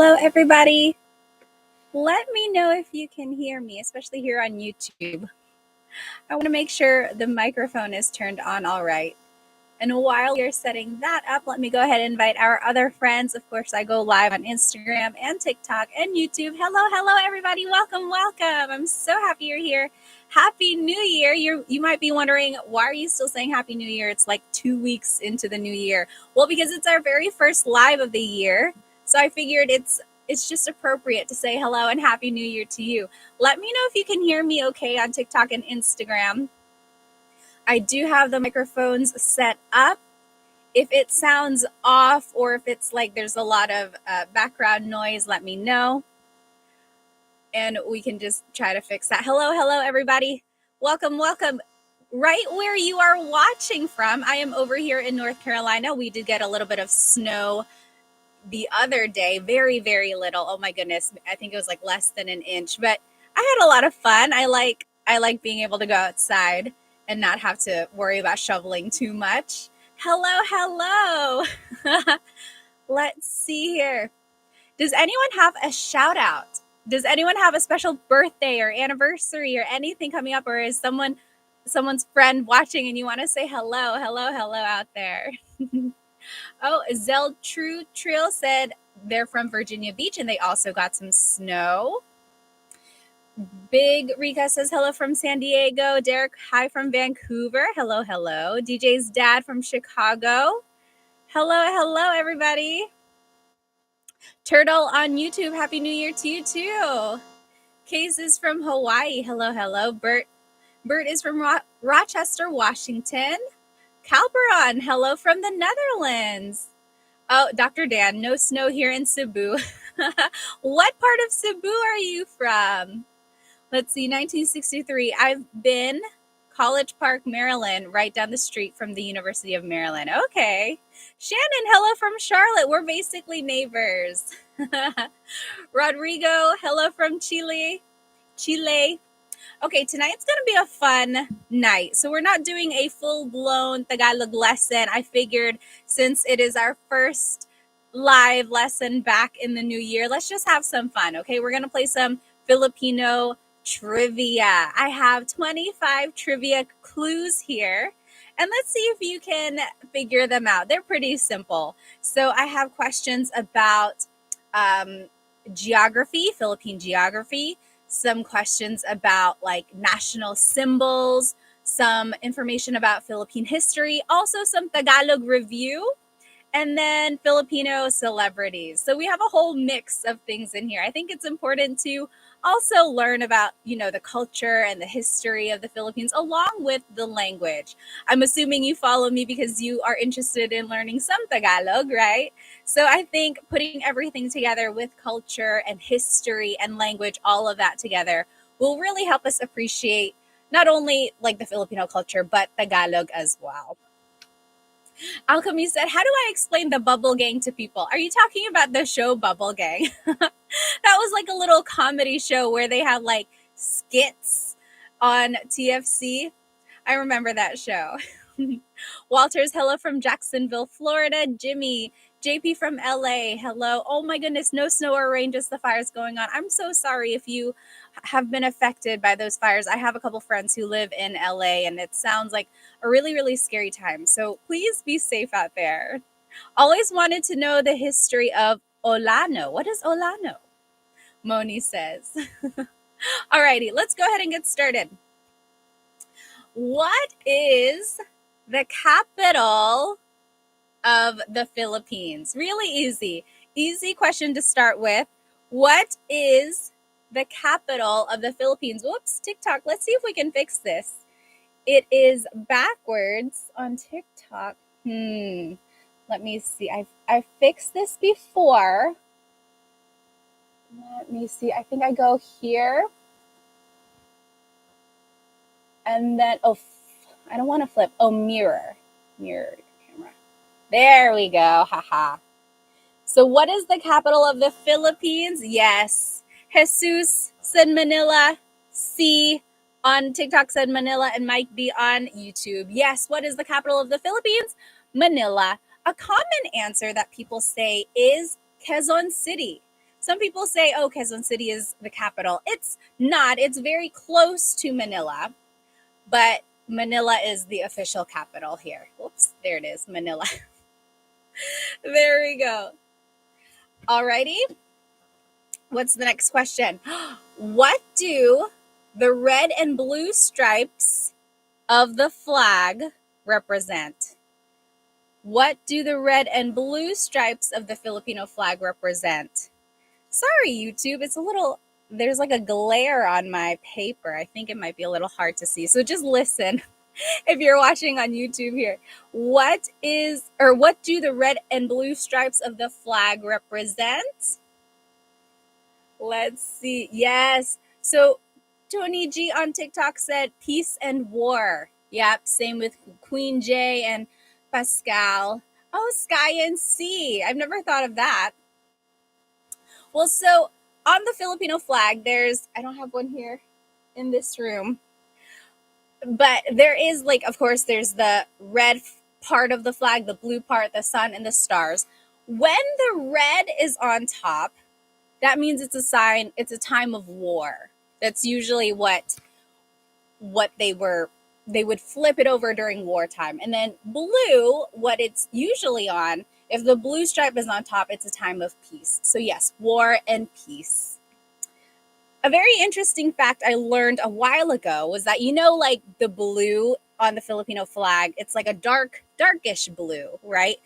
Hello, everybody. Let me know if you can hear me, especially here on YouTube. I want to make sure the microphone is turned on all right. And while you're setting that up, let me go ahead and invite our other friends. Of course, I go live on Instagram and TikTok and YouTube. Hello, everybody. Welcome. I'm so happy you're here. Happy New Year. You might be wondering, why are you still saying Happy New Year? It's like 2 weeks into the new year. Well, because it's our very first live of the year. So I figured it's just appropriate to say hello and Happy New Year to you. Let me know if you can hear me okay on TikTok and Instagram. I do have the microphones set up. If it sounds off or if it's like there's a lot of background noise, let me know. And we can just try to fix that. Hello, everybody. Welcome. Right where you are watching from, I am over here in North Carolina. We did get a little bit of snow the other day. Very, very little. Oh my goodness. I think it was like less than an inch. But I had a lot of fun. I like being able to go outside and not have to worry about shoveling too much. Hello. Let's see here. Does anyone have a shout out? Does anyone have a special birthday or anniversary or anything coming up? Or is someone's friend watching and you want to say hello out there? Oh, Zell True Trail said they're from Virginia Beach and they also got some snow. Big Rika says hello from San Diego. Derek, hi from Vancouver. Hello. DJ's dad from Chicago. Hello, everybody. Turtle on YouTube, Happy New Year to you too. Case is from Hawaii. Hello. Bert is from Rochester, Washington. Calperon, hello from the Netherlands. Oh, Dr. Dan, no snow here in Cebu. What part of Cebu are you from? Let's see, 1963. I've been College Park, Maryland, right down the street from the University of Maryland. Okay. Shannon, hello from Charlotte. We're basically neighbors. Rodrigo, hello from Chile. Okay, tonight's going to be a fun night. So we're not doing a full-blown Tagalog lesson. I figured since it is our first live lesson back in the new year, let's just have some fun, okay? We're going to play some Filipino trivia. I have 25 trivia clues here, and let's see if you can figure them out. They're pretty simple. So I have questions about geography, Philippine geography, some questions about like national symbols, some information about Philippine history, also some Tagalog review, and then Filipino celebrities. So we have a whole mix of things in here. I think it's important to also learn about, the culture and the history of the Philippines along with the language. I'm assuming you follow me because you are interested in learning some Tagalog, right? So I think putting everything together with culture and history and language, all of that together, will really help us appreciate not only like the Filipino culture, but Tagalog as well. Alchemy said, how do I explain the Bubble Gang to people? Are you talking about the show Bubble Gang? That was like a little comedy show where they had like skits on TFC. I remember that show. Walter's hello from Jacksonville, Florida. Jimmy, JP from LA, hello. Oh my goodness, no snow or rain, just the fires going on. I'm so sorry if you have been affected by those fires. I have a couple friends who live in LA and it sounds like a really, really scary time. So please be safe out there. Always wanted to know the history of Olano. What is Olano? Moni says. Alrighty, let's go ahead and get started. What is the capital of the Philippines? Really easy. Easy question to start with. What is the capital of the Philippines? Whoops, TikTok. Let's see if we can fix this. It is backwards on TikTok. Let me see. I've fixed this before. Let me see. I think I go here. And then, I don't want to flip. Mirror camera. There we go. Haha. So what is the capital of the Philippines? Yes. Jesus said Manila. C on TikTok said Manila, and Mike B on YouTube. Yes. What is the capital of the Philippines? Manila. A common answer that people say is Quezon City. Some people say, oh, Quezon City is the capital. It's not. It's very close to Manila, but Manila is the official capital here. Whoops, there it is, Manila. There we go. Alrighty. What's the next question? What do the red and blue stripes of the flag represent? What do the red and blue stripes of the Filipino flag represent? Sorry, YouTube. There's like a glare on my paper. I think it might be a little hard to see. So just listen if you're watching on YouTube here. What do the red and blue stripes of the flag represent? Let's see. Yes. So Tony G on TikTok said peace and war. Yep. Same with Queen J and Pascal. Oh, sky and sea. I've never thought of that. Well, so on the Filipino flag, I don't have one here in this room, but there is of course, there's the red part of the flag, the blue part, the sun and the stars. When the red is on top, that means it's a time of war. That's usually what they would flip it over during wartime. And then blue, what it's usually on, if the blue stripe is on top, it's a time of peace. So yes, war and peace. A very interesting fact I learned a while ago was that, the blue on the Filipino flag, it's like a darkish blue, right?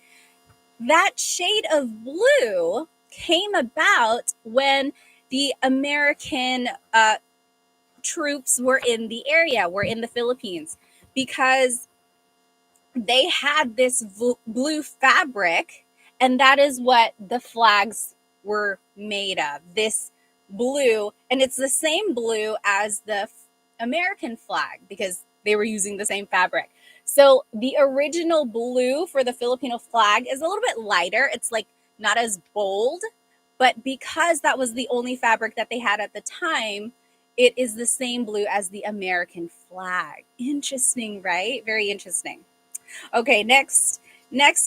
That shade of blue came about when the American troops were in the area, were in the Philippines, because they had this blue fabric, and that is what the flags were made of, this blue. And it's the same blue as the American flag because they were using the same fabric. So the original blue for the Filipino flag is a little bit lighter. It's not as bold, but because that was the only fabric that they had at the time, it is the same blue as the American flag. Interesting, right? Very interesting. Okay, next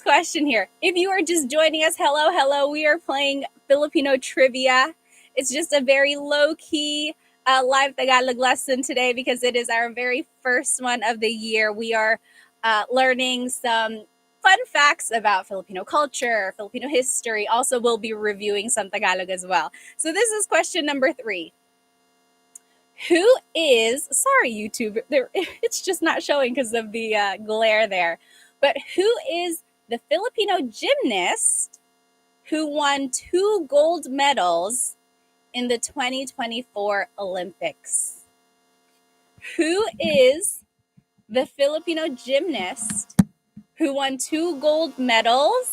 question here. If you are just joining us, hello. We are playing Filipino trivia. It's just a very low-key live Tagalog lesson today because it is our very first one of the year. We are learning some fun facts about Filipino culture, Filipino history. Also, we'll be reviewing some Tagalog as well. So this is question number 3. Sorry, YouTube, it's just not showing because of the glare there. But who is the Filipino gymnast who won 2 gold medals in the 2024 Olympics? Who is the Filipino gymnast who won 2 gold medals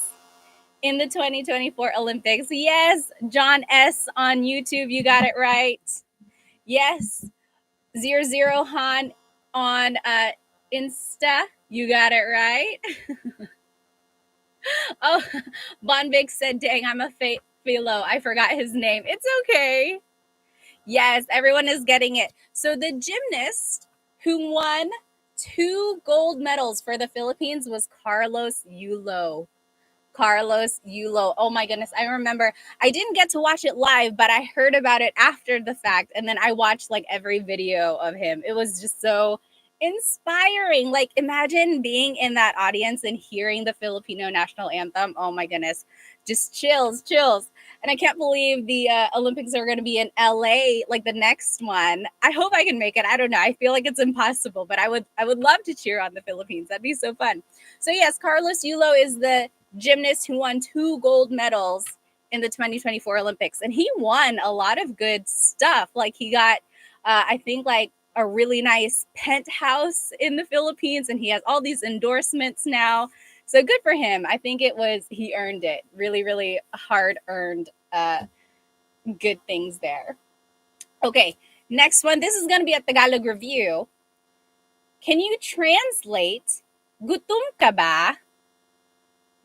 in the 2024 Olympics? Yes, John S. on YouTube, you got it right. Yes, 00 Han on Insta, you got it right. Oh, Bonvic said, dang, I'm a philo. I forgot his name. It's okay. Yes, everyone is getting it. So the gymnast who won 2 gold medals for the Philippines was Carlos Yulo. Oh my goodness. I remember I didn't get to watch it live, but I heard about it after the fact. And then I watched every video of him. It was just so inspiring. Imagine being in that audience and hearing the Filipino national anthem. Oh my goodness. Just chills. And I can't believe the Olympics are going to be in LA, the next one. I hope I can make it. I don't know. I feel like it's impossible, but I would love to cheer on the Philippines. That'd be so fun. So yes, Carlos Yulo is the gymnast who won 2 gold medals in the 2024 Olympics. And he won a lot of good stuff. He got, I think, a really nice penthouse in the Philippines, and he has all these endorsements now. So good for him. I think he earned it. Really, really hard earned good things there. Okay, next one. This is going to be a Tagalog review. Can you translate gutom ka ba?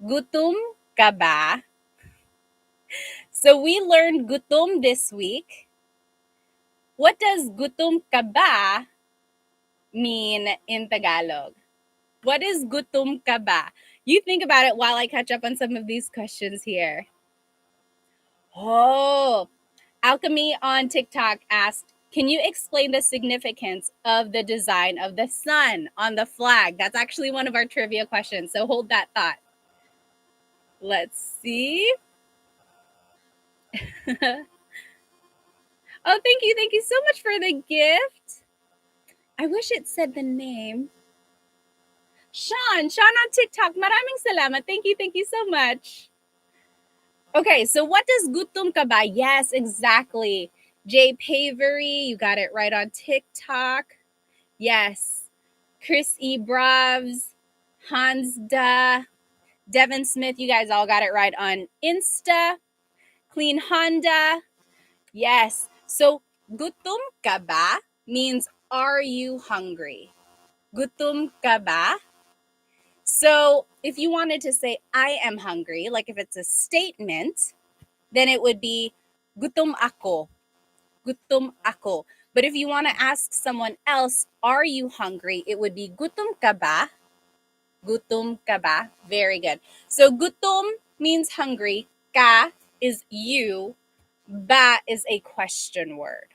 Gutom ka ba? So we learned gutom this week. What does gutom ka ba mean in Tagalog? What is gutom ka ba? You think about it while I catch up on some of these questions here. Oh, Alchemy on TikTok asked, can you explain the significance of the design of the sun on the flag? That's actually one of our trivia questions. So hold that thought. Let's see. Oh, thank you. Thank you so much for the gift. I wish it said the name. Sean on TikTok. Maraming salamat. Thank you. Thank you so much. Okay, so what does gutom ka ba? Yes, exactly. Jay Pavery, you got it right on TikTok. Yes. Chris E. Bravs, Hans Da, Devin Smith, you guys all got it right on Insta. Clean Honda. Yes. So gutom ka ba means are you hungry? Gutom ka ba? So if you wanted to say I am hungry, like if it's a statement, then it would be gutom ako. Gutom ako. But if you want to ask someone else, are you hungry? It would be gutom ka ba? Gutom ka ba? Very good. So gutom means hungry. Ka is you. Ba is a question word.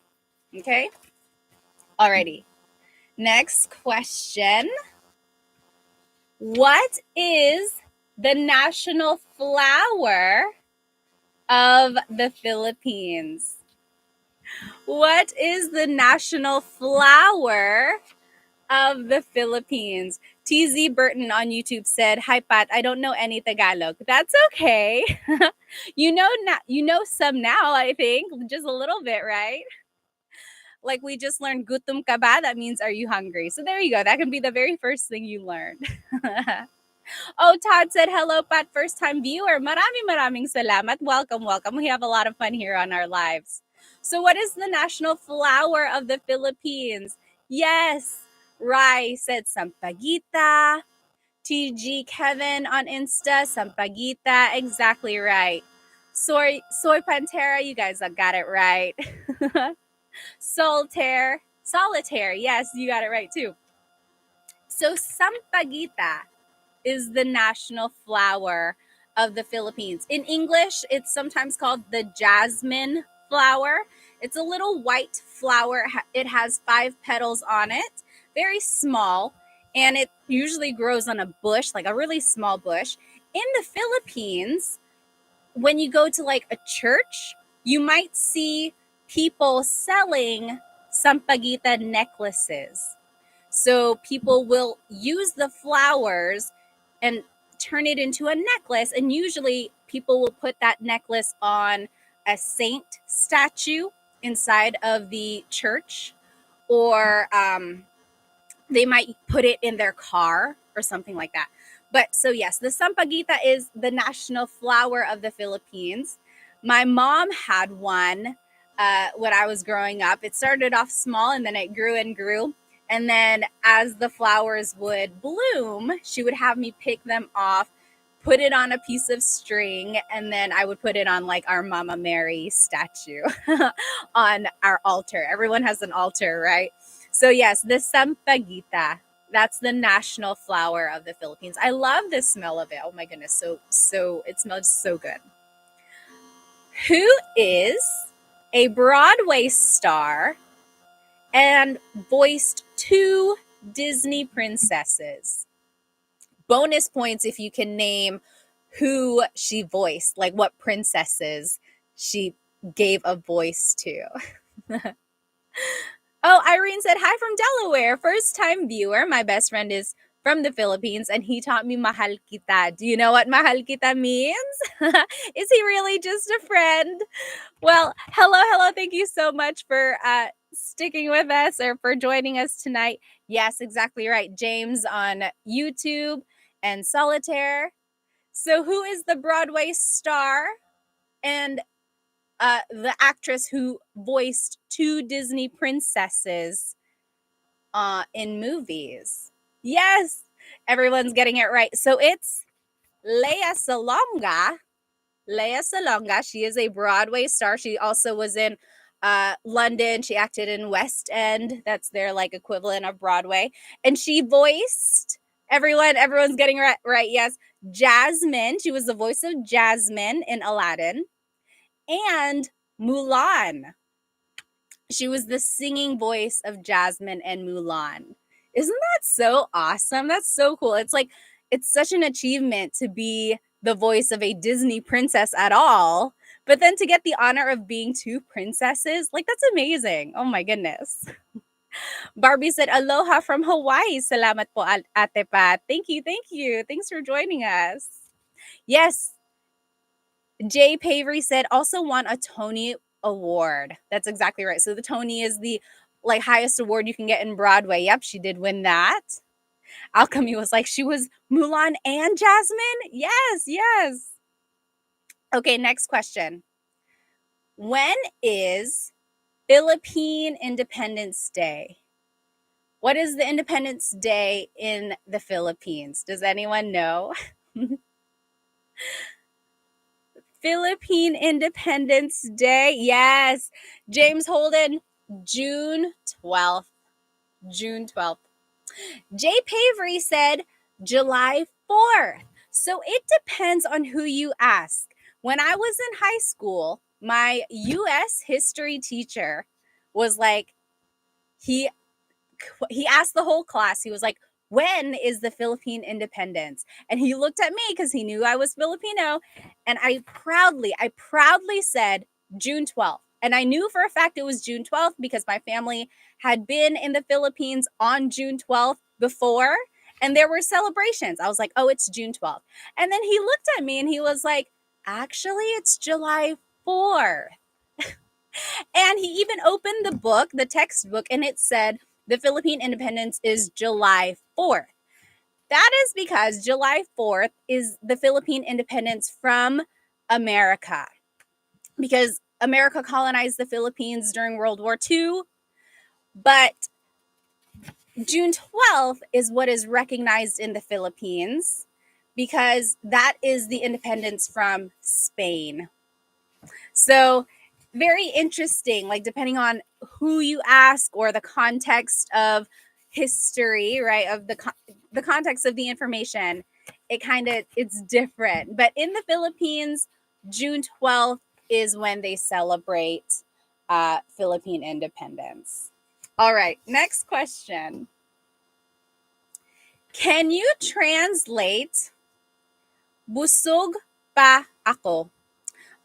Okay? Alrighty. Next question. What is the national flower of the Philippines? What is the national flower of the Philippines? TZ Burton on YouTube said, "Hi Pat, I don't know any Tagalog." That's okay. you know some now, I think, just a little bit, right? Like we just learned gutom ka ba? That means are you hungry? So there you go. That can be the very first thing you learned. Oh, Todd said, hello, Pat, first time viewer. Maraming salamat. Welcome, welcome. We have a lot of fun here on our lives. So what is the national flower of the Philippines? Yes, Rai said sampaguita. TG Kevin on Insta, sampaguita. Exactly right. Soy Pantera, you guys got it right. Solitaire. Yes, you got it right too. So sampaguita is the national flower of the Philippines. In English, it's sometimes called the jasmine flower. It's a little white flower. It has 5 petals on it, very small, and it usually grows on a bush, like a really small bush. In the Philippines, when you go to like a church, you might see people selling sampaguita necklaces. So people will use the flowers and turn it into a necklace. And usually people will put that necklace on a saint statue inside of the church, or they might put it in their car or something like that. But so, yes, the sampaguita is the national flower of the Philippines. My mom had one when I was growing up. It started off small and then it grew and grew. And then as the flowers would bloom, she would have me pick them off, put it on a piece of string, and then I would put it on like our Mama Mary statue on our altar. Everyone has an altar, right? So yes, the sampaguita, that's the national flower of the Philippines. I love the smell of it. Oh my goodness, so it smells so good. Who is a Broadway star and voiced 2 Disney princesses? Bonus points if you can name who she voiced, like what princesses she gave a voice to. Oh, Irene said, hi from Delaware. First time viewer. My best friend is from the Philippines and he taught me mahal kita. Do you know what mahal kita means? Is he really just a friend? Well, hello. Thank you so much for sticking with us or for joining us tonight. Yes, exactly right. James on YouTube and Solitaire. So who is the Broadway star and the actress who voiced 2 Disney princesses in movies? Yes, everyone's getting it right. So it's Lea Salonga. Lea Salonga. She is a Broadway star. She also was in London. She acted in West End. That's their like equivalent of Broadway. And she voiced everyone's getting right. Yes. Jasmine. She was the voice of Jasmine in Aladdin. and Mulan. She was the singing voice of Jasmine and Mulan. Isn't that so awesome? That's so cool. It's like, it's such an achievement to be the voice of a Disney princess at all, but then to get the honor of being two princesses, like, that's amazing. Oh my goodness. Barbie said, aloha from Hawaii. Salamat po, Ate Pat. Thank you, thank you. Thanks for joining us. Yes, Jay Pavery said, also won a Tony Award. That's exactly right. So the Tony is the like highest award you can get in Broadway. Yep, she did win that. Alchemy was like, she was Mulan and Jasmine? Yes, yes. Okay, next question. When is Philippine Independence Day? What is the Independence Day in the Philippines? Does anyone know? Philippine Independence Day. Yes. James Holden, June 12th. June 12th. Jay Pavery said July 4th. So it depends on who you ask. When I was in high school, my US history teacher was like, he asked the whole class, he was like, when is the Philippine independence? And he looked at me because he knew I was Filipino. And I proudly said June 12th. And I knew for a fact it was June 12th because my family had been in the Philippines on June 12th before. And there were celebrations. I was like, oh, it's June 12th. And then he looked at me and he was like, actually, it's July 4th. And he even opened the book, the textbook, and it said the Philippine independence is July 4th. That is because July 4th is the Philippine independence from America. Because America colonized the Philippines during World War II, but June 12th is what is recognized in the Philippines because that is the independence from Spain. So very interesting, like depending on who you ask or the context of history, right, of the context of the information, it's different. But in the Philippines, June 12th is when they celebrate Philippine independence. All right, next question. Can you translate busog pa ako?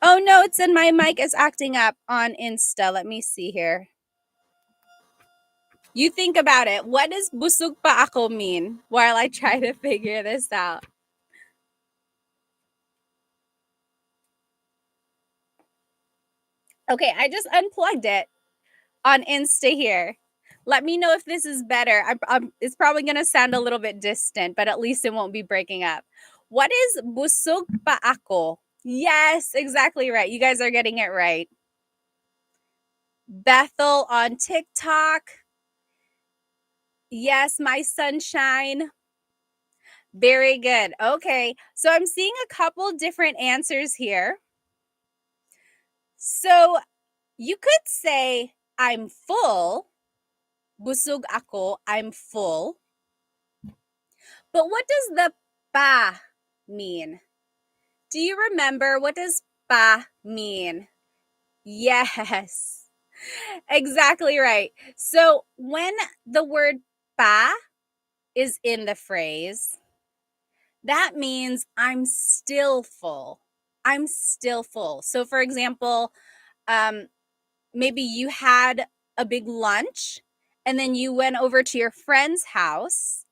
Oh no, it said my mic is acting up on Insta. Let me see here. You think about it. What does busog pa ako mean while I try to figure this out? Okay, I just unplugged it on Insta here. Let me know if this is better. It's probably going to sound a little bit distant, but at least it won't be breaking up. What is busog pa ako? Yes, exactly right. You guys are getting it right. Bethel on TikTok. Yes, my sunshine. Very good. Okay, so I'm seeing a couple different answers here. So you could say, I'm full. Busog ako, I'm full. But what does the pa mean? Do you remember what does pa mean? Yes, exactly right. So when the word pa is in the phrase, that means I'm still full. I'm still full. So for example, maybe you had a big lunch and then you went over to your friend's house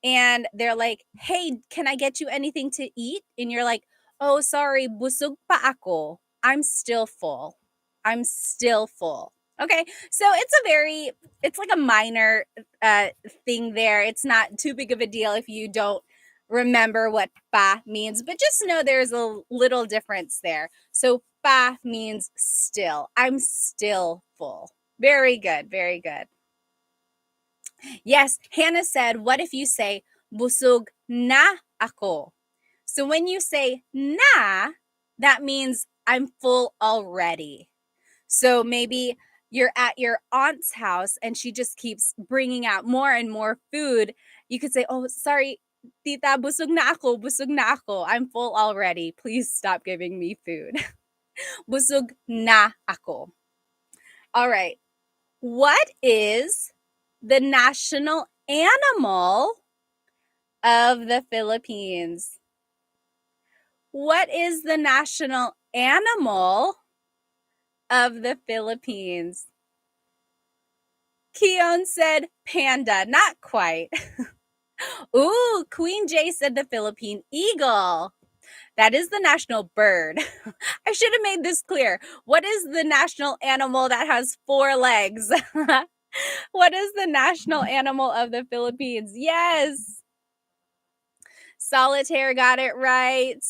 and they're like, hey, can I get you anything to eat? And you're like, oh, sorry, busog pa ako. I'm still full. I'm still full. Okay, so it's like a minor thing there. It's not too big of a deal if you don't remember what pa means, but just know there's a little difference there. So pa means still. I'm still full. Very good, very good. Yes, Hannah said, what if you say, busog na ako? So when you say na, that means I'm full already. So maybe you're at your aunt's house and she just keeps bringing out more and more food. You could say, oh, sorry, tita, busog na ako, busog na ako. I'm full already. Please stop giving me food. Busog na ako. All right. What is the national animal of the Philippines? What is the national animal of the Philippines? Keon said panda. Not quite. Ooh, Queen J said the Philippine eagle. That is the national bird. I should have made this clear. What is the national animal that has 4 legs? What is the national animal of the Philippines? Yes. Solitaire got it right.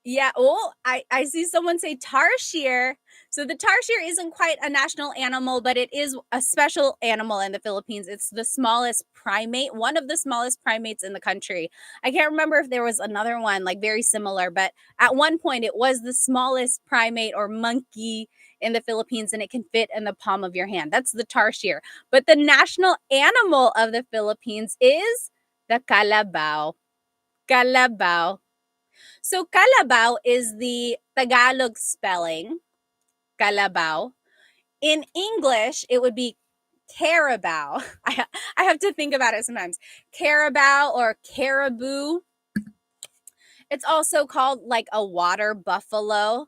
Yeah. Oh, I see someone say tarsier. So the tarsier isn't quite a national animal, but it is a special animal in the Philippines. It's the smallest primate, one of the smallest primates in the country. I can't remember if there was another one like very similar, but at one point it was the smallest primate or monkey in the Philippines, and it can fit in the palm of your hand. That's the tarsier. But the national animal of the Philippines is the kalabaw. Kalabaw. So kalabaw is the Tagalog spelling, kalabaw. In English, it would be carabao. I have to think about it sometimes. Carabao or caribou. It's also called like a water buffalo.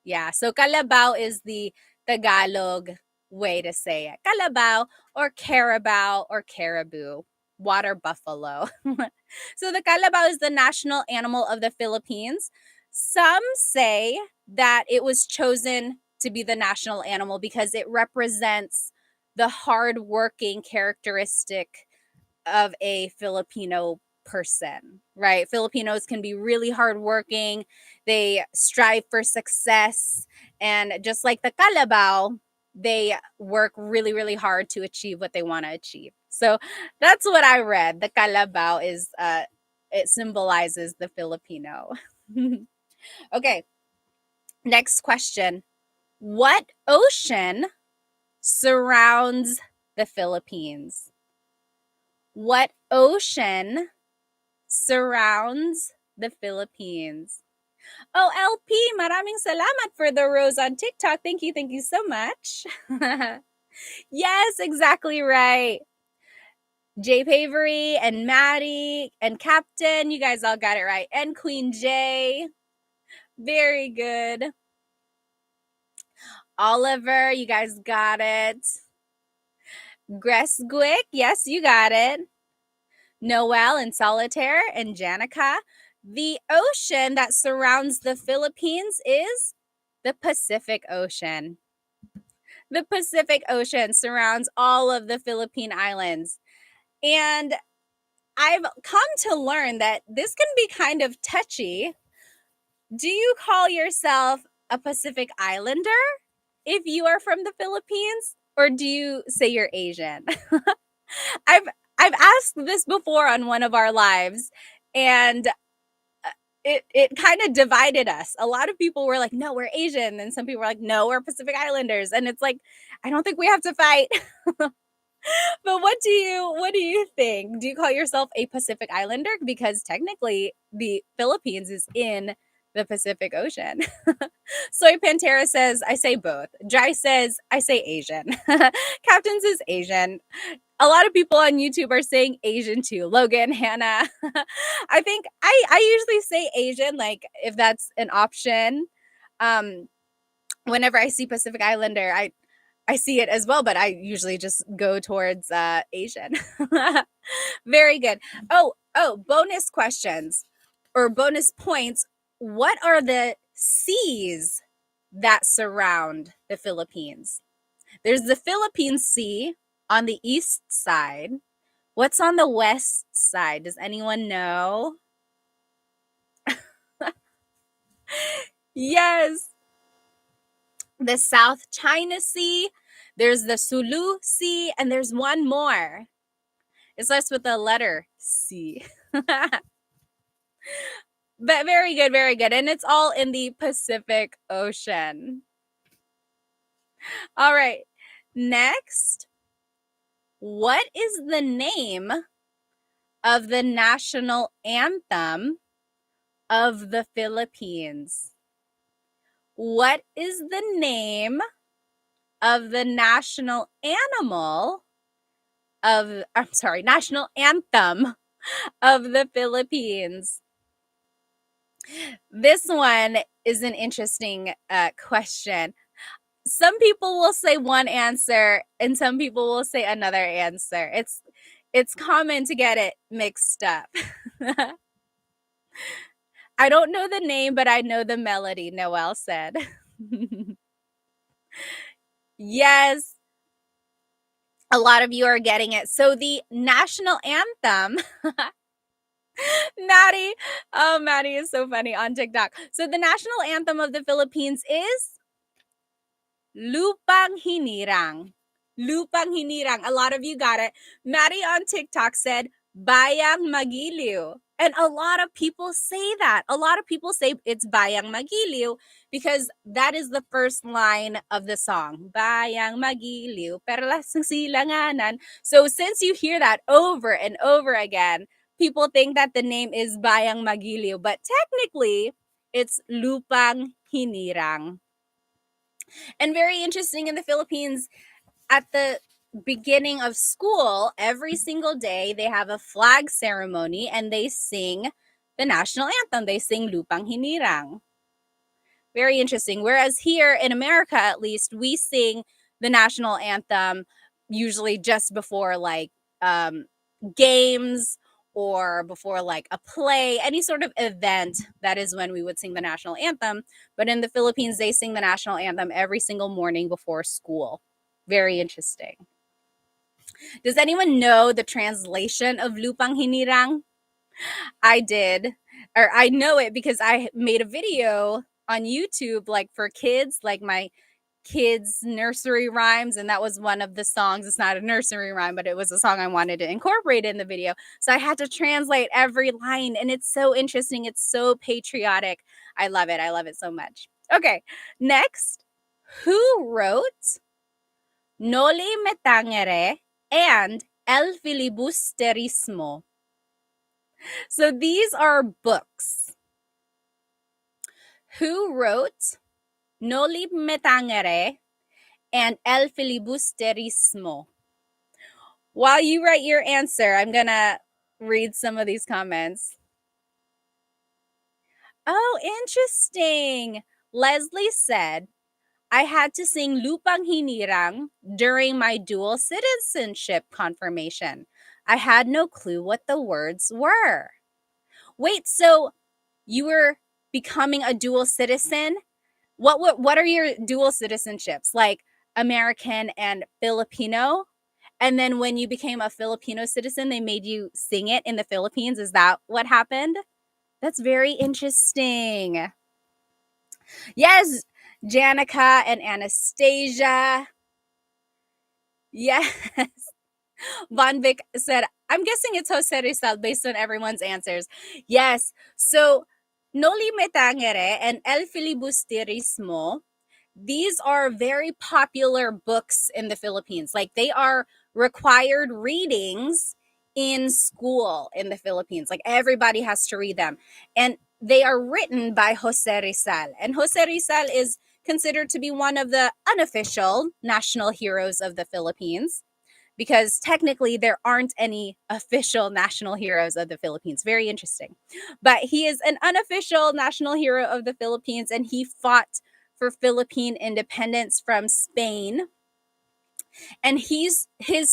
Yeah, so kalabaw is the Tagalog way to say it. Kalabaw or carabao or caribou, water buffalo. So the kalabaw is the national animal of the Philippines. Some say that it was chosen to be the national animal because it represents the hardworking characteristic of a Filipino person, right? Filipinos can be really hardworking. They strive for success. And just like the kalabaw, they work really, really hard to achieve what they want to achieve. So that's what I read. The kalabaw is, it symbolizes the Filipino. Okay, next question. What ocean surrounds the Philippines? What ocean surrounds the Philippines? Oh, LP, maraming salamat for the rose on TikTok. Thank you so much. Yes, exactly right. Jay Pavery and Maddie and Captain, you guys all got it right. And Queen J, very good. Oliver, you guys got it. Gresquick, yes, you got it. Noel and Solitaire and Janica. The ocean that surrounds the Philippines is the Pacific Ocean. The Pacific Ocean surrounds all of the Philippine islands. And I've come to learn that this can be kind of touchy. Do you call yourself a Pacific Islander if you are from the Philippines? Or do you say you're Asian? I've I've asked this before on one of our lives, and it kind of divided us. A lot of people were like, "No, we're Asian," and some people were like, "No, we're Pacific Islanders." And it's like, I don't think we have to fight. But what do you think? Do you call yourself a Pacific Islander? Because technically, the Philippines is in the Pacific Ocean. Soy Pantera says, I say both. Dry says, I say Asian. Captain says Asian. A lot of people on YouTube are saying Asian too. Logan, Hannah. I think I usually say Asian, like if that's an option. Um, Whenever I see Pacific Islander, I see it as well, but I usually just go towards Asian. Very good. Oh, bonus questions or bonus points. What are the seas that surround the Philippines? There's the Philippine Sea on the east side. What's on the west side? Does anyone know? Yes. The South China Sea. There's the Sulu Sea, and there's one more. It starts with the letter C. But very good, very good. And it's all in the Pacific Ocean. All right. Next, what is the name of the national anthem of the Philippines? What is the name of the national national anthem of the Philippines? This one is an interesting question. Some people will say one answer and some people will say another answer. It's common to get it mixed up. I don't know the name, but I know the melody, Noelle said. Yes, a lot of you are getting it. So the national anthem, Maddie, oh, Maddie is so funny on TikTok. So the national anthem of the Philippines is Lupang Hinirang. Lupang Hinirang. A lot of you got it. Maddie on TikTok said Bayang Magiliw. And a lot of people say that. A lot of people say it's Bayang Magiliw because that is the first line of the song. Bayang Magiliw, perlas ng silanganan. So since you hear that over and over again, people think that the name is Bayang Magiliw, but technically it's Lupang Hinirang. And very interesting, in the Philippines, at the beginning of school, every single day, they have a flag ceremony and they sing the national anthem. They sing Lupang Hinirang. Very interesting. Whereas here in America, at least, we sing the national anthem usually just before games or before like a play, any sort of event. That is when we would sing the national anthem. But in the Philippines, they sing the national anthem every single morning before school. Very interesting. Does anyone know the translation of Lupang Hinirang? I did, or I know it because I made a video on YouTube like for kids, like my kids nursery rhymes, and that was one of the songs. It's not a nursery rhyme, but it was a song I wanted to incorporate in the video, so I had to translate every line, and it's so interesting. It's so patriotic. I love it so much. Okay, next, who wrote Noli Me Tangere and El Filibusterismo? So these are books. Who wrote Noli Me Tangere and El Filibusterismo? While you write your answer, I'm going to read some of these comments. Oh, interesting. Leslie said, I had to sing Lupang Hinirang during my dual citizenship confirmation. I had no clue what the words were. Wait, so you were becoming a dual citizen? What are your dual citizenships? Like American and Filipino? And then when you became a Filipino citizen, they made you sing it in the Philippines. Is that what happened? That's very interesting. Yes, Janica and Anastasia. Yes. Von Vic said, I'm guessing it's Jose Rizal based on everyone's answers. Yes. So, Noli Me Tangere and El Filibusterismo, these are very popular books in the Philippines. Like, they are required readings in school in the Philippines. Like, everybody has to read them. And they are written by Jose Rizal. And Jose Rizal is considered to be one of the unofficial national heroes of the Philippines, because technically there aren't any official national heroes of the Philippines. Very interesting. But he is an unofficial national hero of the Philippines, and he fought for Philippine independence from Spain. And his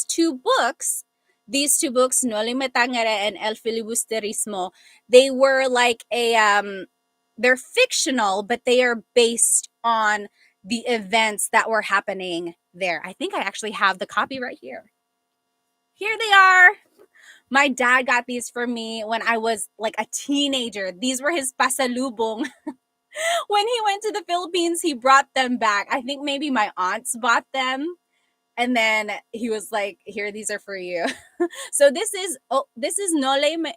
two books, these two books, Noli Me Tangere and El Filibusterismo, they were like they're fictional, but they are based on the events that were happening there. I think I actually have the copy right here. Here they are. My dad got these for me when I was like a teenager. These were his pasalubong. When he went to the Philippines, he brought them back. I think maybe my aunts bought them. And then he was like, here, these are for you. So this is Noli Me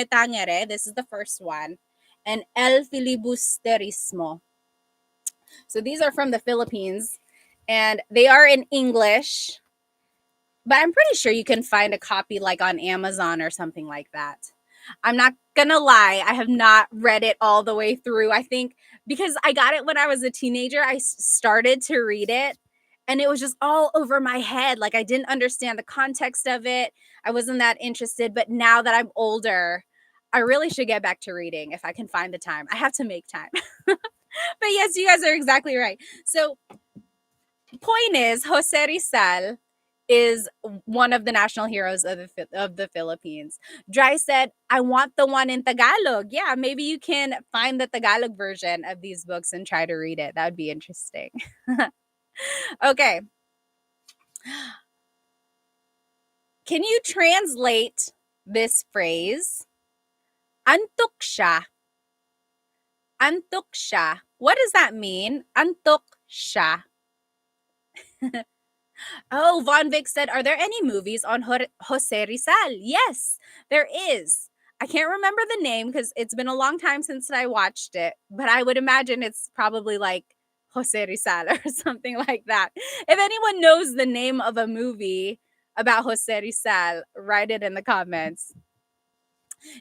Tangere. This is the first one. And El Filibusterismo. So these are from the Philippines. And they are in English. But I'm pretty sure you can find a copy like on Amazon or something like that. I'm not gonna lie, I have not read it all the way through. I think because I got it when I was a teenager, I started to read it and it was just all over my head. Like I didn't understand the context of it. I wasn't that interested. But now that I'm older, I really should get back to reading if I can find the time. I have to make time. But yes, you guys are exactly right. So, point is, Jose Rizal is one of the national heroes of the Philippines. Dry said, I want the one in Tagalog. Yeah, maybe you can find the Tagalog version of these books and try to read it. That would be interesting. Okay. Can you translate this phrase? Antok siya. Antok siya. What does that mean? Antok siya. Oh, Von Vick said, are there any movies on Jose Rizal? Yes, there is. I can't remember the name because it's been a long time since I watched it, but I would imagine it's probably like Jose Rizal or something like that. If anyone knows the name of a movie about Jose Rizal, write it in the comments.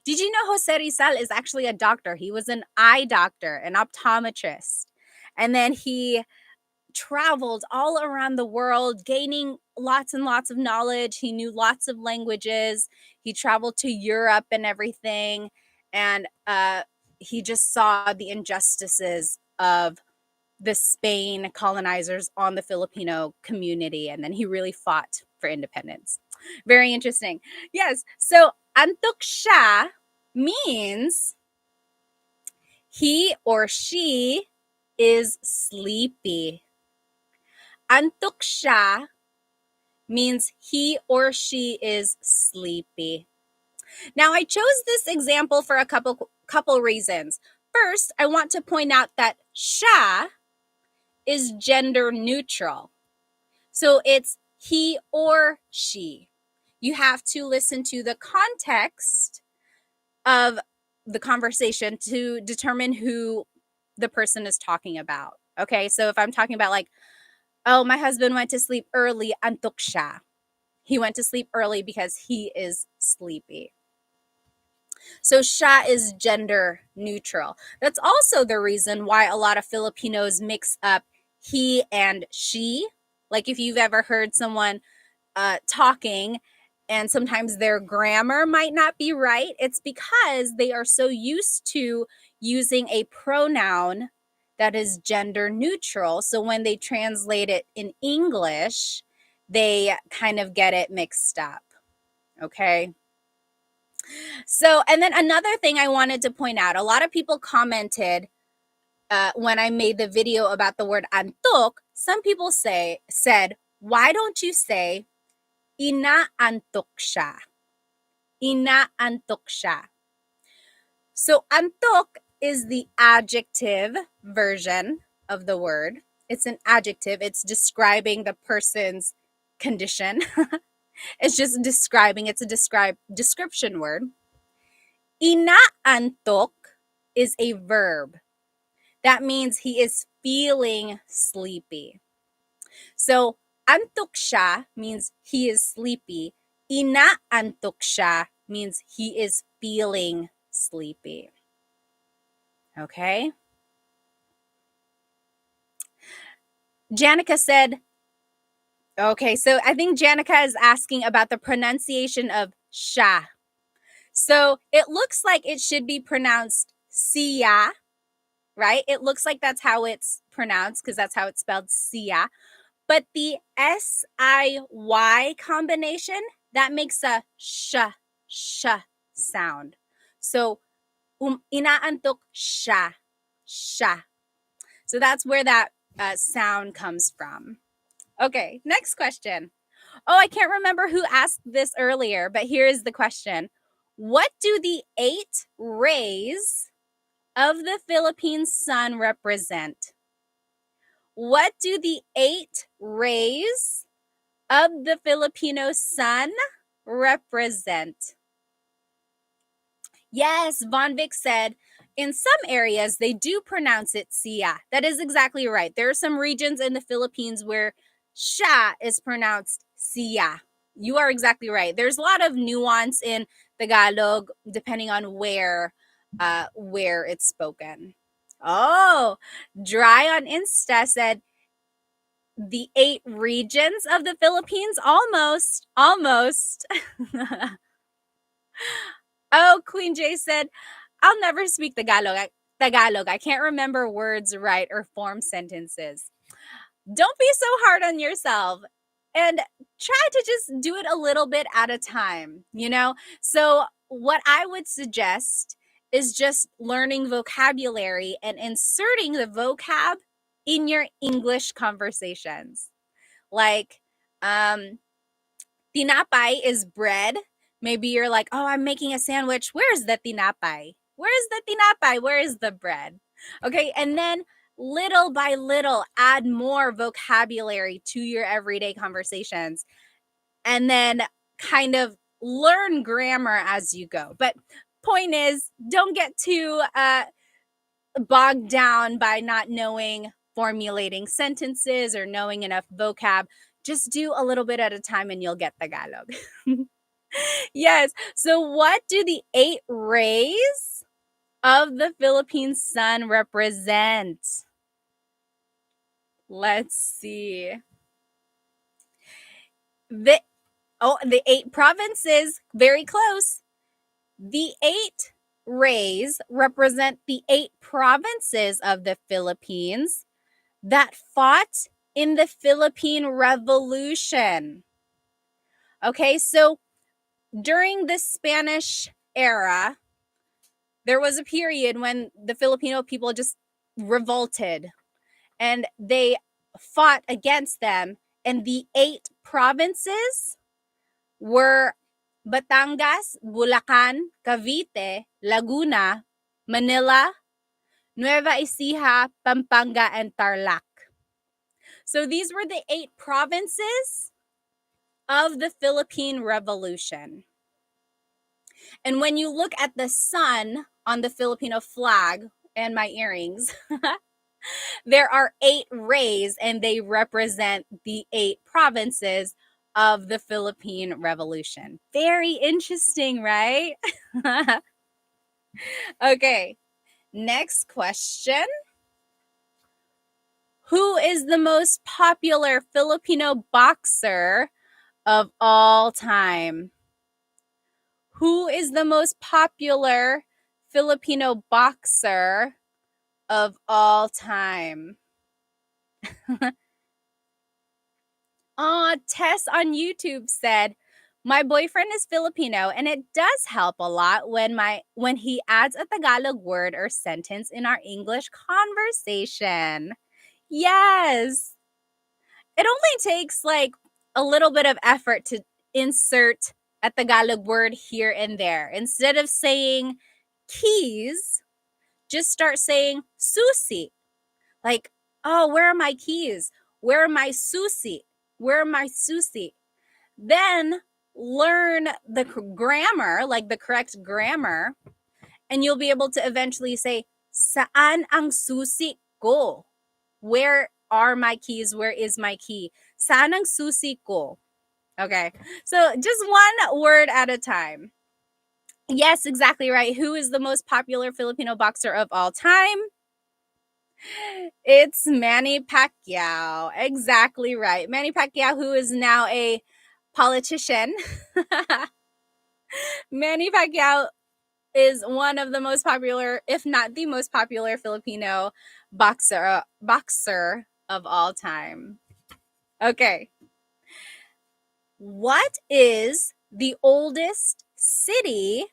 Did you know Jose Rizal is actually a doctor? He was an eye doctor, an optometrist. And then he traveled all around the world, gaining lots and lots of knowledge. He knew lots of languages. He traveled to Europe and everything. And he just saw the injustices of the Spain colonizers on the Filipino community. And then he really fought for independence. Very interesting. Yes. So, antok siya means he or she is sleepy. Antok siya means he or she is sleepy. Now, I chose this example for a couple reasons. First, I want to point out that siya is gender neutral. So it's he or she. You have to listen to the context of the conversation to determine who the person is talking about. Okay, so if I'm talking about like, oh, my husband went to sleep early, antok siya. He went to sleep early because he is sleepy. So siya is gender neutral. That's also the reason why a lot of Filipinos mix up he and she. Like if you've ever heard someone talking and sometimes their grammar might not be right, it's because they are so used to using a pronoun that is gender neutral. So when they translate it in English, they kind of get it mixed up. Okay. So, and then another thing I wanted to point out, a lot of people commented when I made the video about the word antok. Some people said, why don't you say inaantok siya? Inaantok siya. So antok is the adjective version of the word. It's an adjective. It's describing the person's condition. It's just describing. It's a description word. Inaantok is a verb. That means he is feeling sleepy. So, antok siya means he is sleepy. Inaantok siya means he is feeling sleepy. Okay? Janica said, okay, so I think Janica is asking about the pronunciation of sha. So it looks like it should be pronounced siya, right? It looks like that's how it's pronounced because that's how it's spelled siya. But the S-I-Y combination, that makes a sh sound. So inaantok siya. So that's where that sound comes from. Okay, next question. Oh, I can't remember who asked this earlier, but here is the question. What do the 8 rays of the Philippine sun represent? What do the 8 rays of the Filipino sun represent? Yes, Von Vick said, in some areas, they do pronounce it siya. That is exactly right. There are some regions in the Philippines where sha is pronounced siya. You are exactly right. There's a lot of nuance in Tagalog, depending on where it's spoken. Oh, Dry on Insta said the 8 regions of the Philippines. Almost. Oh, Queen J said, I'll never speak Tagalog. I can't remember words right or form sentences. Don't be so hard on yourself and try to just do it a little bit at a time, So what I would suggest is just learning vocabulary and inserting the vocab in your English conversations. Like, tinapay is bread. Maybe you're like, oh, I'm making a sandwich. Where's the tinapay? Where's the tinapay? Where is the bread? Okay, and then little by little, add more vocabulary to your everyday conversations. And then kind of learn grammar as you go. But point is, don't get too bogged down by not knowing formulating sentences or knowing enough vocab. Just do a little bit at a time and you'll get Tagalog. Yes. So what do the 8 rays of the Philippine sun represent? Let's see. The 8 provinces, very close. The 8 rays represent the 8 provinces of the Philippines that fought in the Philippine Revolution. Okay, so during the Spanish era, there was a period when the Filipino people just revolted and they fought against them. And the 8 provinces were Batangas, Bulacan, Cavite, Laguna, Manila, Nueva Ecija, Pampanga, and Tarlac. So these were the 8 provinces of the Philippine Revolution. And when you look at the sun on the Filipino flag and my earrings, there are 8 rays and they represent the 8 provinces of the Philippine Revolution. Very interesting, right? Okay, next question. Who is the most popular Filipino boxer of all time? Who is the most popular Filipino boxer of all time? Tess on YouTube said, my boyfriend is Filipino and it does help a lot when he adds a Tagalog word or sentence in our English conversation. Yes. It only takes like a little bit of effort to insert a Tagalog word here and there. Instead of saying keys, just start saying susi. Like, oh, where are my keys? Where are my susi? Where are my susi? Then learn the grammar, like the correct grammar, and you'll be able to eventually say, saan ang susi ko? Where are my keys? Where is my key? Saan ang susi ko? Okay, so just one word at a time. Yes, exactly right. Who is the most popular Filipino boxer of all time? It's Manny Pacquiao. Exactly right. Manny Pacquiao, who is now a politician. Manny Pacquiao is one of the most popular, if not the most popular, Filipino boxer of all time. Okay. What is the oldest city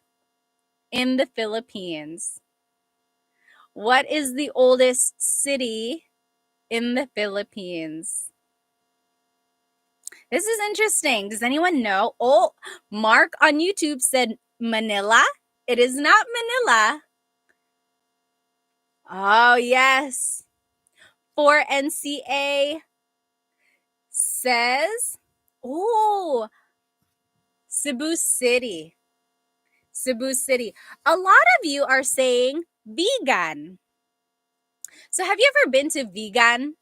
in the Philippines? What is the oldest city in the Philippines? This is interesting. Does anyone know? Oh, Mark on YouTube said Manila. It is not Manila. Oh, yes. 4NCA says, oh, Cebu City. Cebu City. A lot of you are saying Vigan. So have you ever been to Vigan?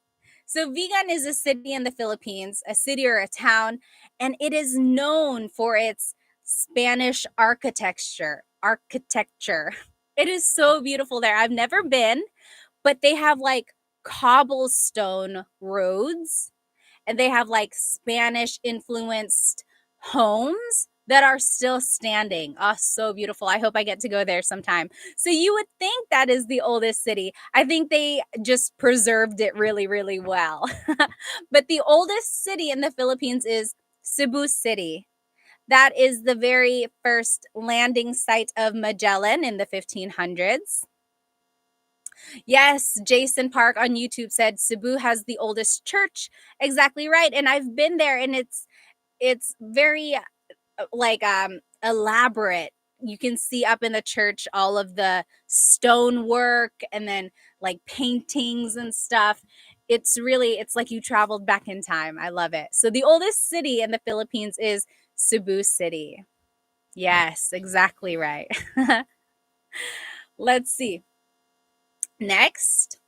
So Vigan is a city in the Philippines, a city or a town, and it is known for its Spanish architecture. It is so beautiful there. I've never been, but they have like cobblestone roads and they have like Spanish influenced homes that are still standing. Oh, so beautiful. I hope I get to go there sometime. So you would think that is the oldest city. I think they just preserved it really, really well. But the oldest city in the Philippines is Cebu City. That is the very first landing site of Magellan in the 1500s. Yes, Jason Park on YouTube said Cebu has the oldest church. Exactly right. And I've been there and it's very like elaborate. You can see up in the church all of the stonework and then like paintings and stuff. It's like you traveled back in time. I love it. So the oldest city in the Philippines is Cebu City. Yes, exactly right. Let's see. Next,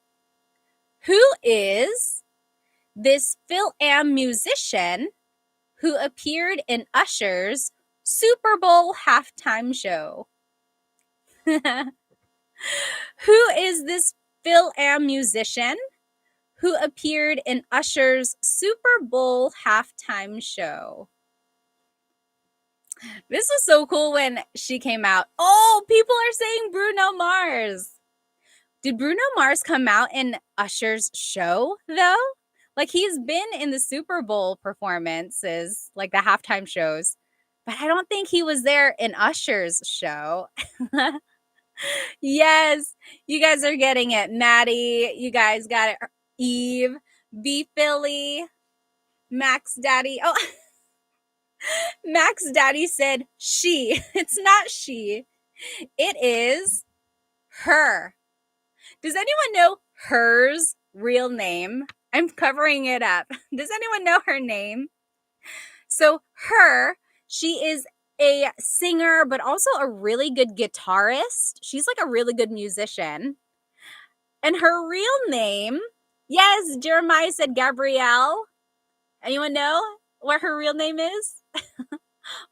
who is this Phil-Am musician who appeared in Usher's Super Bowl halftime show? Who is this Phil-Am musician who appeared in Usher's Super Bowl halftime show? This was so cool when she came out. Oh, people are saying Bruno Mars. Did Bruno Mars come out in Usher's show, though? Like, he's been in the Super Bowl performances, like the halftime shows, but I don't think he was there in Usher's show. Yes, you guys are getting it. Maddie, you guys got it. Eve, B. Philly, Max Daddy. Oh, Max Daddy said she. It's not she. It is her. Does anyone know her's real name? I'm covering it up. Does anyone know her name? So she is a singer, but also a really good guitarist. She's like a really good musician. And her real name, yes, Jeremiah said Gabrielle. Anyone know what her real name is?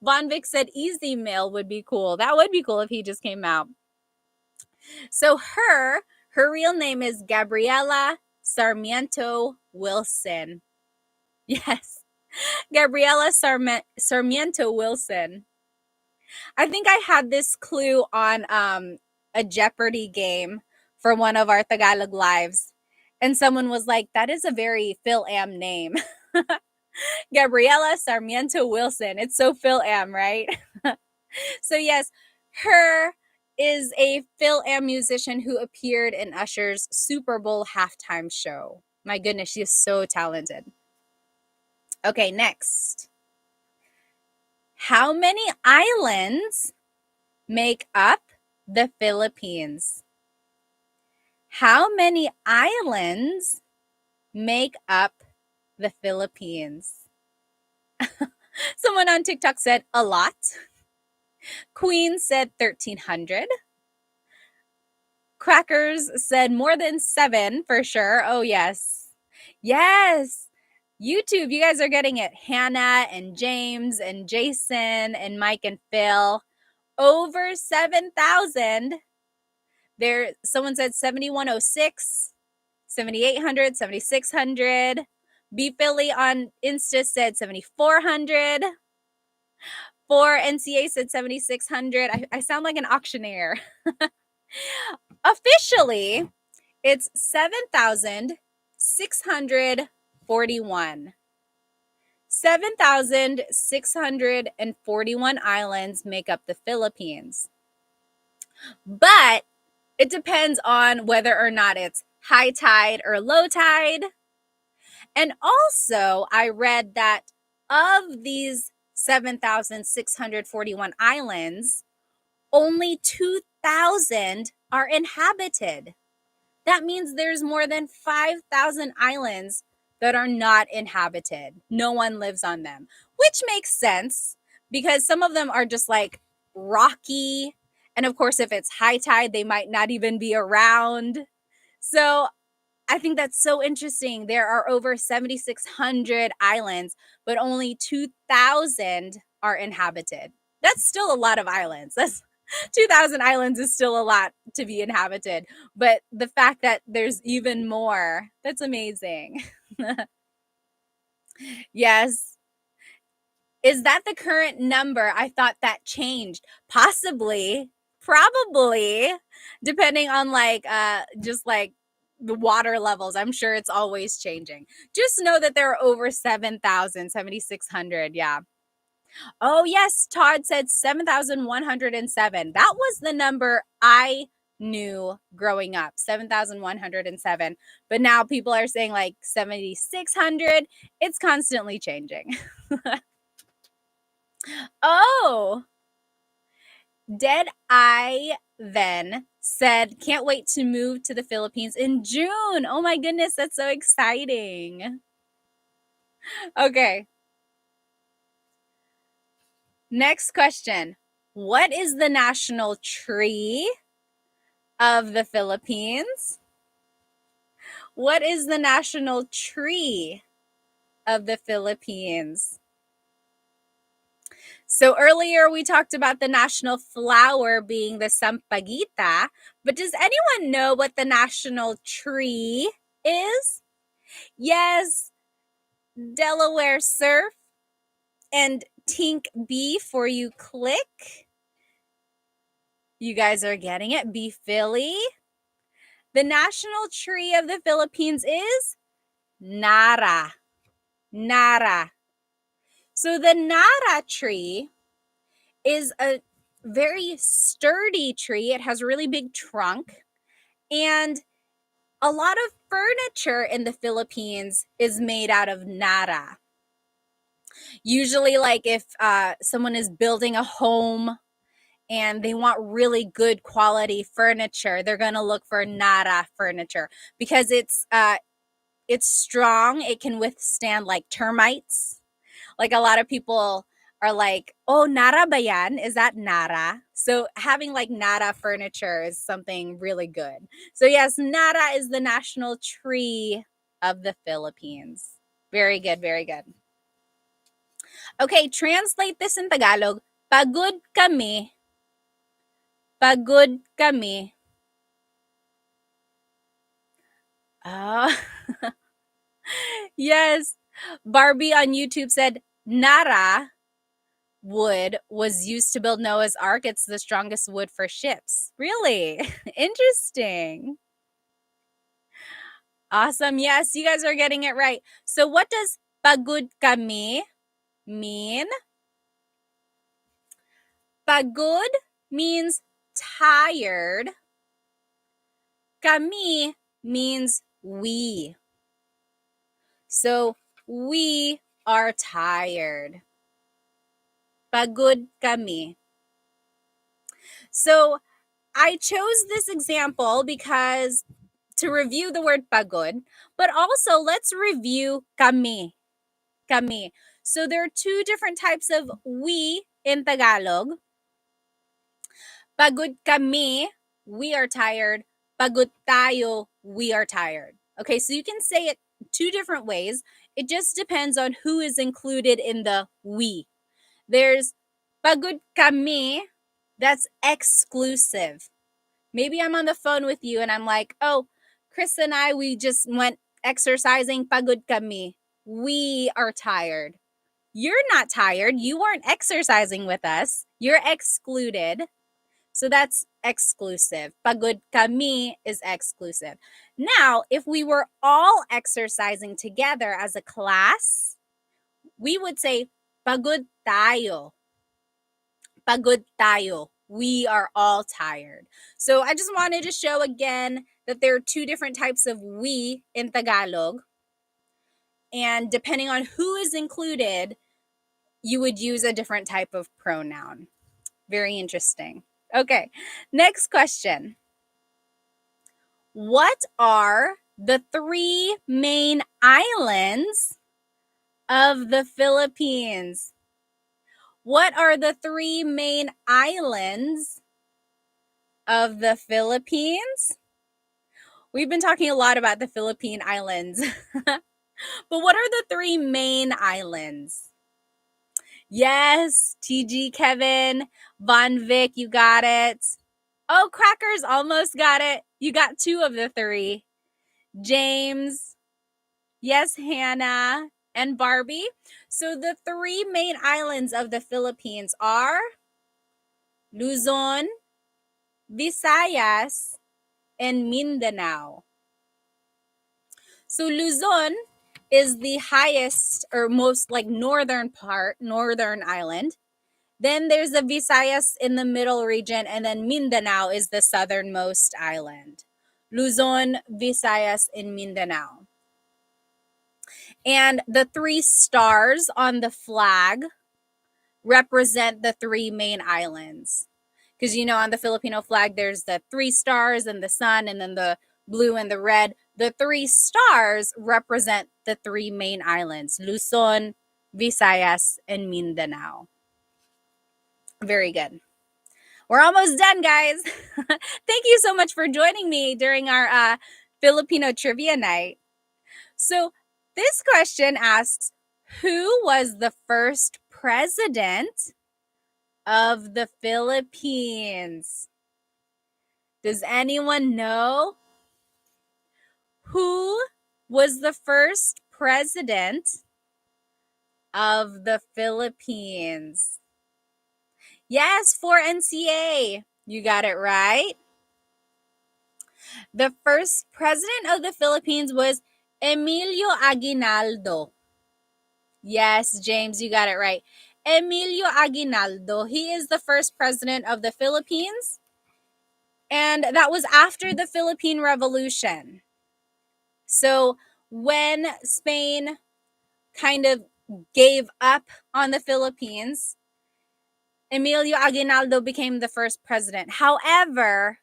Von Vic said Easy Mail would be cool. That would be cool if he just came out. So her real name is Gabriela Sarmiento Wilson. Yes, Gabriela Sarmiento Wilson. I think I had this clue on a Jeopardy game for one of our Tagalog lives. And someone was like, that is a very Phil-Am name. Gabriela Sarmiento Wilson. It's so Phil-Am, right? So yes, her is a Phil-Am musician who appeared in Usher's Super Bowl halftime show. My goodness, she is so talented. Okay, next. How many islands make up the Philippines? How many islands make up the Philippines? Someone on TikTok said a lot. Queen said 1,300. Crackers said more than 7 for sure. Oh, yes. Yes. YouTube, you guys are getting it. Hannah and James and Jason and Mike and Phil. Over 7,000. Someone said 7,106, 7,800, 7,600. B Philly on Insta said 7,400. 4NCA said 7,600. I sound like an auctioneer. Officially, it's 7,641. 7,641 islands make up the Philippines. But it depends on whether or not it's high tide or low tide. And also, I read that of these 7,641 islands, only 2,000 are inhabited. That means there's more than 5,000 islands that are not inhabited. No one lives on them, which makes sense because some of them are just like rocky. And of course, if it's high tide, they might not even be around. So I think that's so interesting. There are over 7,600 islands, but only 2,000 are inhabited. That's still a lot of islands. That's 2,000 islands is still a lot to be inhabited. But the fact that there's even more, that's amazing. Yes. Is that the current number? I thought that changed. Possibly, probably, depending on just like the water levels. I'm sure it's always changing. Just know that there are over 7,000, 7,600. Yeah. Oh, yes. Todd said 7,107. That was the number I knew growing up, 7,107. But now people are saying like 7,600. It's constantly changing. Oh, Dead Eye then said, can't wait to move to the Philippines in June. Oh my goodness, that's so exciting. Okay. Next question. What is the national tree of the Philippines? What is the national tree of the Philippines? So earlier we talked about the national flower being the sampaguita, but does anyone know what the national tree is? Yes, Delaware Surf and Tink B for you click. You guys are getting it. B Philly. The national tree of the Philippines is Nara. Nara. So the Nara tree is a very sturdy tree. It has a really big trunk, and a lot of furniture in the Philippines is made out of Nara. Usually, like if someone is building a home and they want really good quality furniture, they're going to look for Nara furniture because it's strong. It can withstand like termites. Like a lot of people are like, oh, Nara ba yan? Is that Nara? So having like Nara furniture is something really good. So yes, Nara is the national tree of the Philippines. Very good, very good. Okay, translate this in Tagalog. Pagod kami. Pagod kami. Oh. Yes. Barbie on YouTube said, Nara wood was used to build Noah's Ark. It's the strongest wood for ships. Really? Interesting. Awesome. Yes, you guys are getting it right. So what does pagod kami mean? Pagod means tired. Kami means we. So we are tired. Pagod kami. So I chose this example because to review the word pagod, but also let's review kami. Kami. So there are two different types of we in Tagalog. Pagod kami, we are tired. Pagod tayo, we are tired. Okay, so you can say it two different ways. It just depends on who is included in the we. There's pagod kami, that's exclusive. Maybe I'm on the phone with you and I'm like, oh, Chris and I, we just went exercising. Pagod kami. We are tired. You're not tired. You weren't exercising with us. You're excluded. So that's exclusive. Pagod kami is exclusive. Now, if we were all exercising together as a class, we would say pagod tayo. Pagod tayo. We are all tired. So I just wanted to show again that there are two different types of we in Tagalog. And depending on who is included, you would use a different type of pronoun. Very interesting. Okay, next question. What are the three main islands of the Philippines? What are the three main islands of the Philippines? We've been talking a lot about the Philippine Islands. But what are the three main islands? Yes, TG Kevin, Von Vic, you got it. Oh, Crackers almost got it. You got 2 of the 3. James, yes, Hannah, and Barbie. So the 3 main islands of the Philippines are Luzon, Visayas, and Mindanao. So Luzon is the highest or most like northern island. Then there's the Visayas in the middle region, and then Mindanao is the southernmost island. Luzon, Visayas, and Mindanao. And the 3 stars on the flag represent the 3 main islands. Because, on the Filipino flag, there's the 3 stars and the sun, and then the blue and the red. The 3 stars represent the 3 main islands, Luzon, Visayas, and Mindanao. Very good. We're almost done, guys. Thank you so much for joining me during our Filipino trivia night. So this question asks, who was the first president of the Philippines? Does anyone know? Who was the first president of the Philippines? Yes, for NCA. You got it right. The first president of the Philippines was Emilio Aguinaldo. Yes, James, you got it right. Emilio Aguinaldo. He is the first president of the Philippines. And that was after the Philippine Revolution. So when Spain kind of gave up on the Philippines, Emilio Aguinaldo became the first president. However,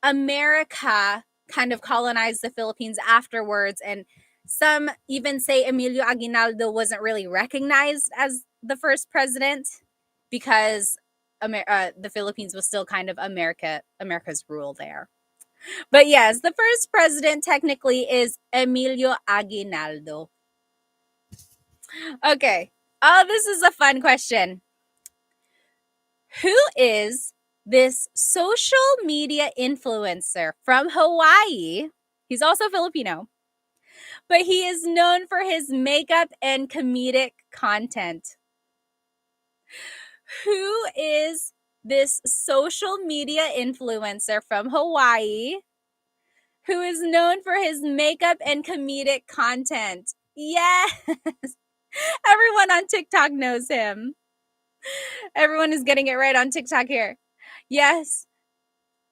America kind of colonized the Philippines afterwards, and some even say Emilio Aguinaldo wasn't really recognized as the first president because the Philippines was still kind of America's rule there. But yes, the first president technically is Emilio Aguinaldo. Okay. Oh, this is a fun question. Who is this social media influencer from Hawaii? He's also Filipino, but he is known for his makeup and comedic content. Who is this social media influencer from Hawaii who is known for his makeup and comedic content? Yes! Everyone on TikTok knows him. Everyone is getting it right on TikTok here. Yes.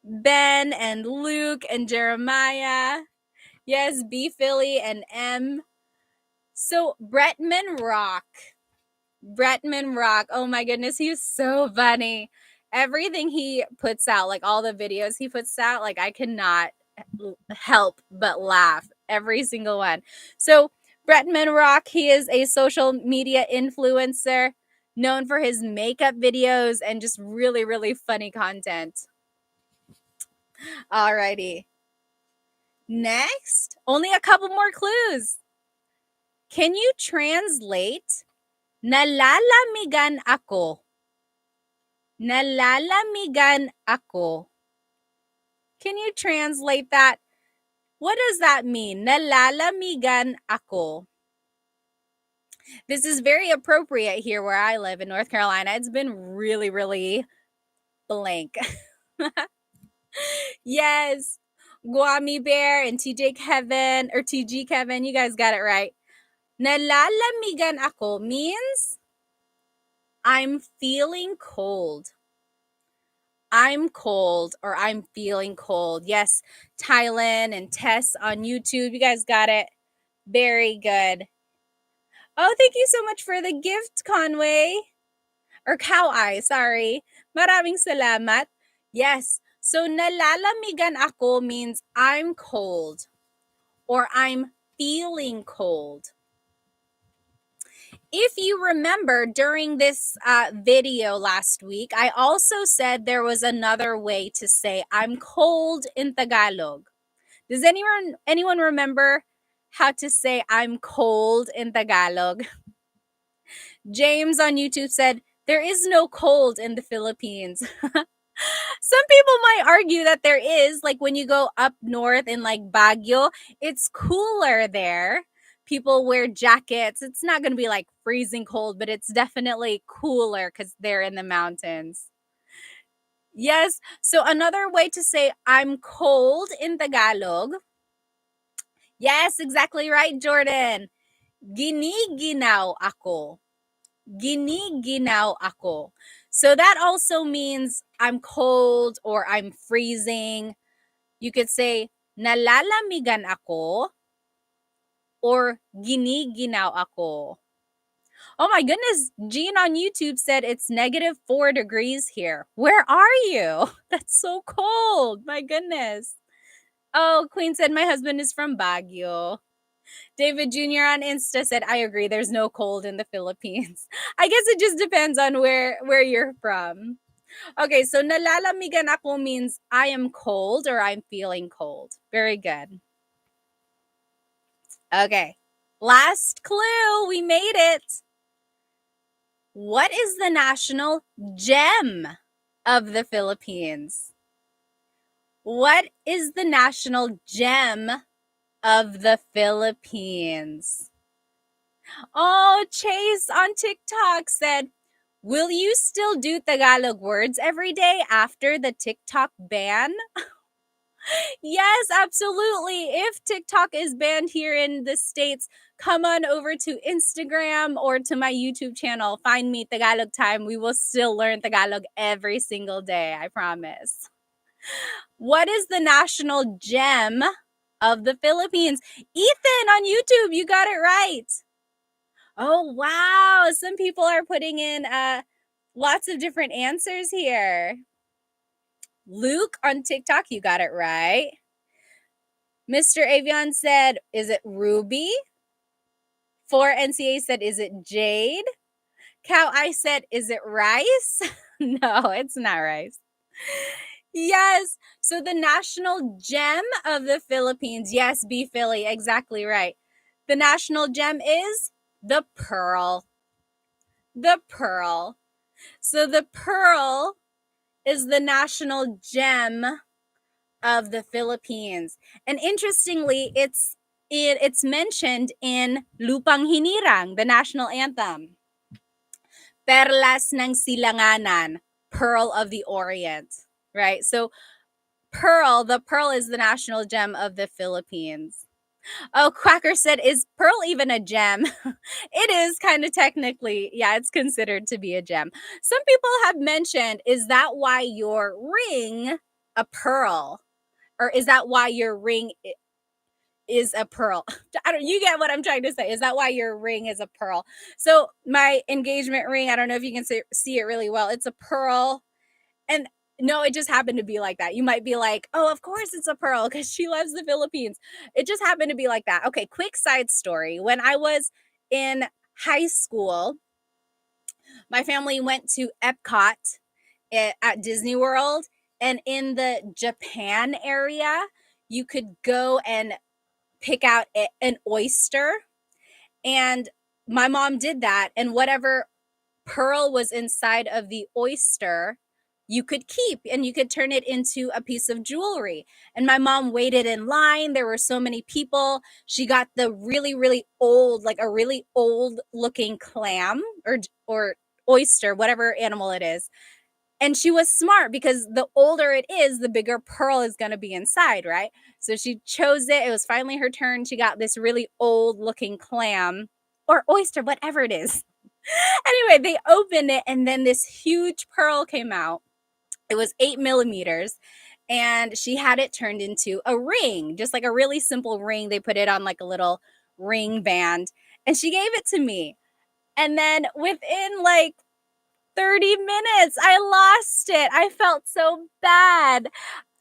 Ben and Luke and Jeremiah. Yes, B. Philly and M. So Bretman Rock. Oh my goodness, he's so funny. Everything he puts out, like all the videos he puts out, like I cannot help but laugh. Every single one. So Bretman Rock, he is a social media influencer known for his makeup videos and just really, really funny content. Alrighty. Next, only a couple more clues. Can you translate nalalamigan ako? Nalalamigan ako. Can you translate that? What does that mean? Nalalamigan ako. This is very appropriate here where I live in North Carolina. It's been really, really blank. Yes. Guami Bear and TG Kevin, you guys got it right. Nalalamigan ako means I'm feeling cold. I'm cold or I'm feeling cold. Yes, Tylen and Tess on YouTube. You guys got it. Very good. Oh, thank you so much for the gift, Conway. Or Cow Eye, sorry. Maraming salamat. Yes. So, nalalamigan ako means I'm cold or I'm feeling cold. If you remember during this video last week, I also said there was another way to say I'm cold in Tagalog. Does anyone remember how to say I'm cold in Tagalog? James on YouTube said, there is no cold in the Philippines. Some people might argue that there is, like when you go up north in like Baguio, it's cooler there. People wear jackets. It's not going to be like freezing cold, but it's definitely cooler because they're in the mountains. Yes. So another way to say I'm cold in Tagalog. Yes, exactly right, Jordan. Giniginaw ako. Giniginaw ako. So that also means I'm cold or I'm freezing. You could say nalalamigan ako or giniginaw ako. Oh my goodness, Jean on YouTube said it's -4 degrees here. Where are you? That's so cold. My goodness. Oh, Queen said my husband is from Baguio. David Jr. on Insta said, I agree, there's no cold in the Philippines. I guess it just depends on where you're from. Okay, so nalalamigan ako means I am cold or I'm feeling cold. Very good. Okay, last clue. We made it. What is the national gem of the Philippines? What is the national gem of the Philippines? Oh, Chase on TikTok said, will you still do Tagalog words every day after the TikTok ban? Yes, absolutely. If TikTok is banned here in the States, come on over to Instagram or to my YouTube channel. Find me Tagalog Time. We will still learn Tagalog every single day, I promise. What is the national gem of the Philippines? Ethan on YouTube, you got it right. Oh, wow. Some people are putting in lots of different answers here. Luke on TikTok, you got it right. Mr. Avion said, is it Ruby? 4NCA said, is it Jade? Cow I said, is it rice? No, it's not rice. Yes. So the national gem of the Philippines. Yes, B Philly, exactly right. The national gem is the pearl. The pearl. So the pearl is the national gem of the Philippines. And interestingly, it's mentioned in Lupang Hinirang, the national anthem. Perlas ng Silanganan, Pearl of the Orient, right? So the pearl is the national gem of the Philippines. Oh, Quacker said, is pearl even a gem? It is kind of technically, yeah, it's considered to be a gem. Some people have mentioned, is that why your ring a pearl? Or is that why your ring is a pearl? You get what I'm trying to say. Is that why your ring is a pearl? So my engagement ring, I don't know if you can see it really well. It's a pearl. And no, it just happened to be like that. You might be like, oh, of course it's a pearl because she loves the Philippines. It just happened to be like that. Okay, quick side story. When I was in high school, my family went to Epcot at Disney World. And in the Japan area, you could go and pick out an oyster. And my mom did that. And whatever pearl was inside of the oyster, you could keep and you could turn it into a piece of jewelry. And my mom waited in line. There were so many people. She got the really, really old, like a really old looking clam or oyster, whatever animal it is. And she was smart because the older it is, the bigger pearl is going to be inside, right? So she chose it. It was finally her turn. She got this really old looking clam or oyster, whatever it is. Anyway, they opened it and then this huge pearl came out. It was 8 millimeters and she had it turned into a ring, just like a really simple ring. They put it on like a little ring band and she gave it to me. And then within like 30 minutes, I lost it. I felt so bad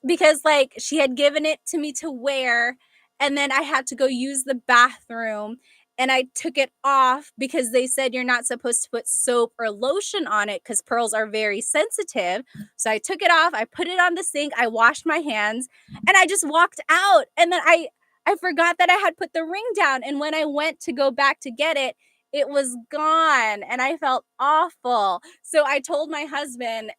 because like she had given it to me to wear and then I had to go use the bathroom and I took it off because they said you're not supposed to put soap or lotion on it because pearls are very sensitive. So I took it off, I put it on the sink, I washed my hands and I just walked out. And then I forgot that I had put the ring down. And when I went to go back to get it, it was gone and I felt awful. So I told my husband,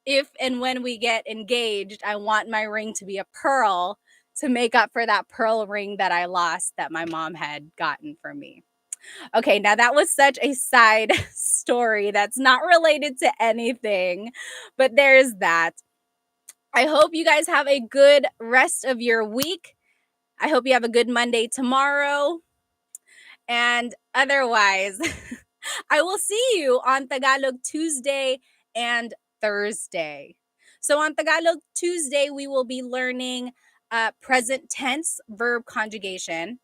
if and when we get engaged, I want my ring to be a pearl to make up for that pearl ring that I lost that my mom had gotten for me. Okay, now that was such a side story that's not related to anything, but there's that. I hope you guys have a good rest of your week. I hope you have a good Monday tomorrow. And otherwise, I will see you on Tagalog Tuesday and Thursday. So on Tagalog Tuesday, we will be learning present tense verb conjugation.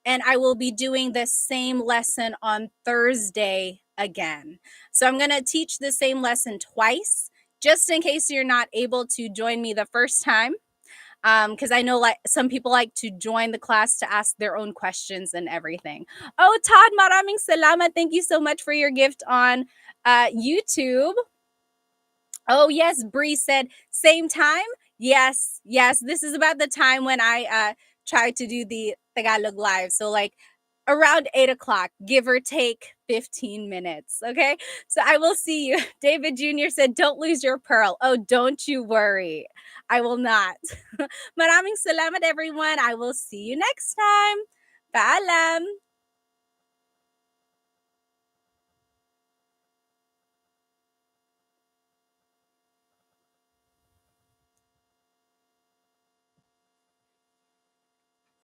And I will be doing the same lesson on Thursday again. So I'm going to teach the same lesson twice, just in case you're not able to join me the first time. Because I know like some people like to join the class to ask their own questions and everything. Oh, Todd, maraming salamat. Thank you so much for your gift on YouTube. Oh, yes, Bree said, same time? Yes, yes. This is about the time when I tried to do the Tagalog live. So like around 8 o'clock, give or take 15 minutes. Okay. So I will see you. David Jr. said, don't lose your pearl. Oh, don't you worry. I will not. Maraming salamat, everyone. I will see you next time. Paalam.